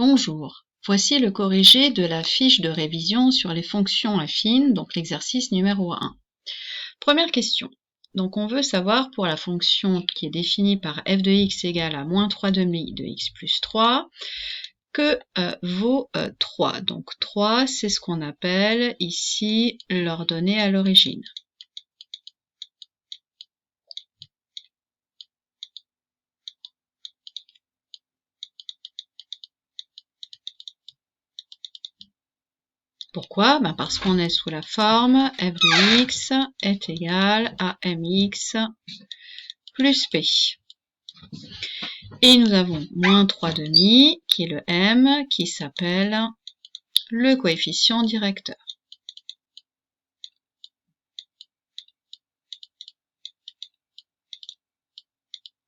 Bonjour, voici le corrigé de la fiche de révision sur les fonctions affines, donc l'exercice numéro 1. Première question. Donc on veut savoir pour la fonction qui est définie par f de x égale à moins 3/2 de x plus 3, que vaut 3. Donc 3, c'est ce qu'on appelle ici l'ordonnée à l'origine. Pourquoi? Parce qu'on est sous la forme f de x est égal à mx plus p. Et nous avons moins 3/2 qui est le m qui s'appelle le coefficient directeur.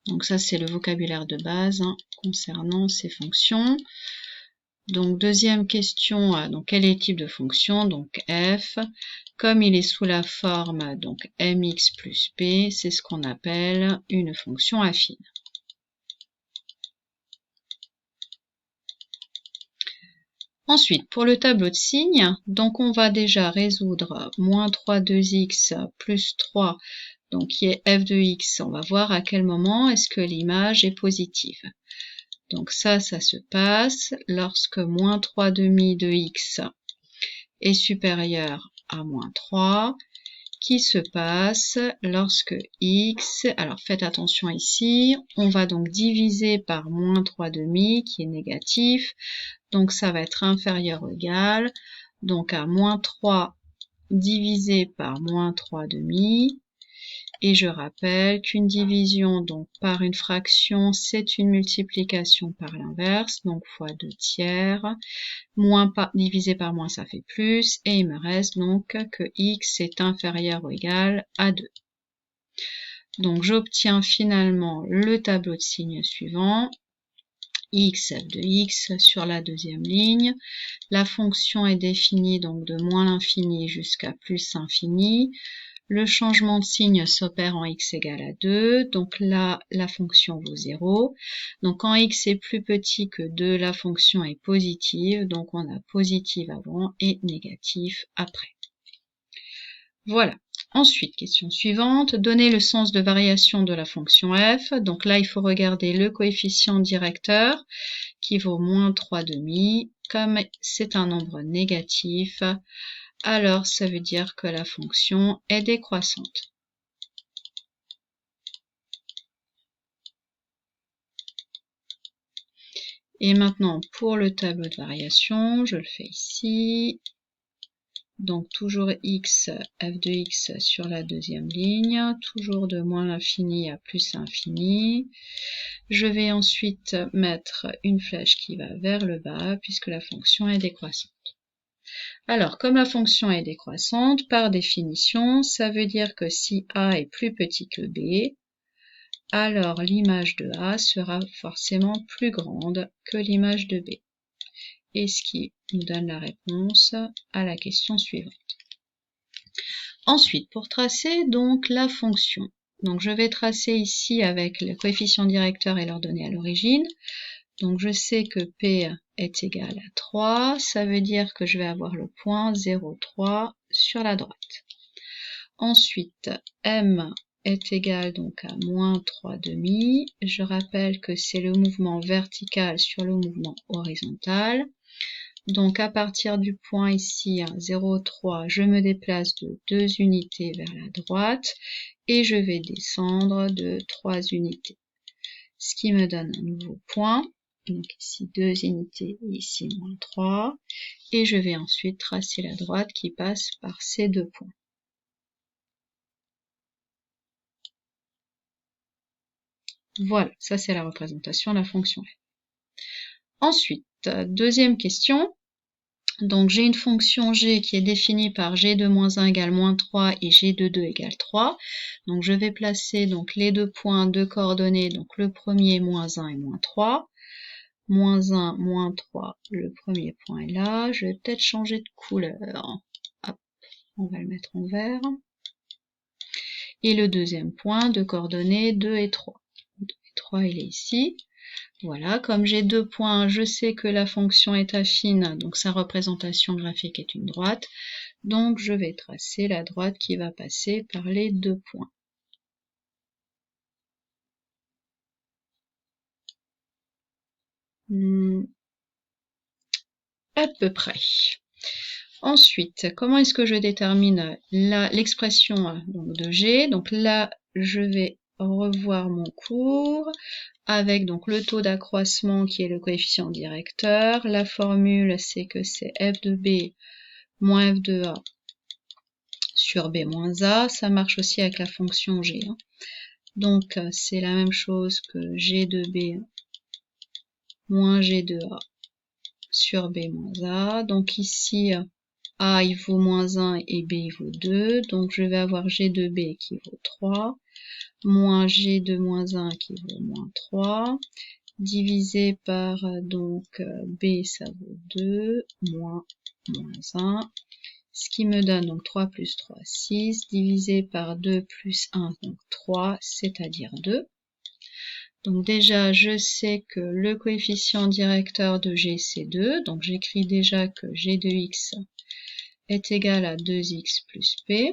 Donc ça c'est le vocabulaire de base concernant ces fonctions. Donc deuxième question, donc quel est le type de fonction? Donc f, comme il est sous la forme donc mx plus p, c'est ce qu'on appelle une fonction affine. Ensuite, pour le tableau de signes, donc on va déjà résoudre moins 3/2x plus 3, donc qui est f de x. On va voir à quel moment est-ce que l'image est positive. Donc ça se passe lorsque moins 3/2 de x est supérieur à moins 3, qui se passe lorsque x, alors faites attention ici, on va donc diviser par moins 3/2 qui est négatif, donc ça va être inférieur ou égal, donc à moins 3 divisé par moins 3/2, et je rappelle qu'une division donc par une fraction, c'est une multiplication par l'inverse, donc fois 2/3, moins divisé par moins ça fait plus, et il me reste donc que x est inférieur ou égal à 2. Donc j'obtiens finalement le tableau de signes suivant, x f de x sur la deuxième ligne. La fonction est définie donc de moins l'infini jusqu'à plus infini. Le changement de signe s'opère en x égale à 2, donc là, la fonction vaut 0. Donc quand x est plus petit que 2, la fonction est positive, donc on a positive avant et négatif après. Voilà. Ensuite, question suivante, donner le sens de variation de la fonction f. Donc là, il faut regarder le coefficient directeur qui vaut moins 3/2. Comme c'est un nombre négatif, alors ça veut dire que la fonction est décroissante. Et maintenant, pour le tableau de variation, je le fais ici. Donc toujours x, f de x sur la deuxième ligne, toujours de moins l'infini à plus l'infini. Je vais ensuite mettre une flèche qui va vers le bas puisque la fonction est décroissante. Alors, comme la fonction est décroissante, par définition, ça veut dire que si a est plus petit que b, alors l'image de a sera forcément plus grande que l'image de b. Et ce qui nous donne la réponse à la question suivante. Ensuite, pour tracer donc la fonction, donc je vais tracer ici avec le coefficient directeur et l'ordonnée à l'origine. Donc je sais que P est égal à 3, ça veut dire que je vais avoir le point 0,3 sur la droite. Ensuite, M est égal donc à moins 3/2. Je rappelle que c'est le mouvement vertical sur le mouvement horizontal. Donc à partir du point ici, 0,3, je me déplace de 2 unités vers la droite et je vais descendre de 3 unités. Ce qui me donne un nouveau point. Donc ici 2 unités et ici moins 3. Et je vais ensuite tracer la droite qui passe par ces deux points. Voilà, ça c'est la représentation de la fonction f. Ensuite, deuxième question. Donc j'ai une fonction g qui est définie par g de moins 1 égale moins 3 et g de 2 égale 3. Donc je vais placer donc les deux points de coordonnées, donc le premier moins 1 et moins 3. Moins 1, moins 3, le premier point est là. Je vais peut-être changer de couleur. Hop, on va le mettre en vert. Et le deuxième point de coordonnées 2 et 3. 2 et 3, il est ici. Voilà, comme j'ai 2 points, je sais que la fonction est affine, donc sa représentation graphique est une droite. Donc je vais tracer la droite qui va passer par les 2 points. À peu près. Ensuite, comment est-ce que je détermine l'expression de G? Donc là, je vais revoir mon cours avec donc le taux d'accroissement qui est le coefficient directeur. La formule, c'est que c'est f de b moins f de a sur b moins a. Ça marche aussi avec la fonction g. Donc, c'est la même chose que g de b moins g de a sur b moins a. Donc ici, a il vaut moins 1 et b il vaut 2. Donc je vais avoir g de b qui vaut 3, moins g de moins 1 qui vaut moins 3, divisé par donc b ça vaut 2, moins 1, ce qui me donne donc 3 plus 3, 6, divisé par 2 plus 1, donc 3, c'est-à-dire 2. Donc déjà, je sais que le coefficient directeur de G, c'est 2. Donc j'écris déjà que G de X est égal à 2X plus P.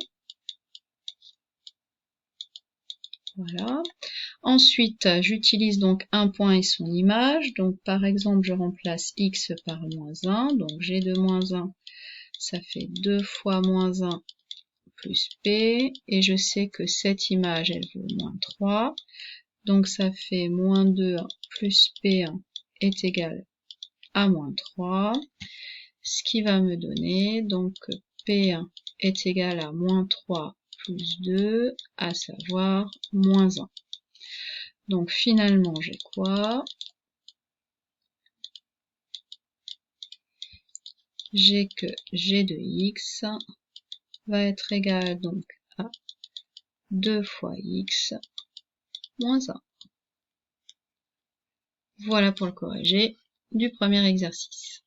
Voilà. Ensuite, j'utilise donc un point et son image. Donc par exemple, je remplace X par moins 1. Donc G de moins 1, ça fait 2 fois moins 1 plus P. Et je sais que cette image, elle vaut moins 3. Donc ça fait moins 2 plus P1 est égal à moins 3, ce qui va me donner donc P1 est égal à moins 3 plus 2, à savoir moins 1. Donc finalement j'ai quoi? J'ai que G de X va être égal donc à 2 fois X moins 1. Voilà pour le corrigé du premier exercice.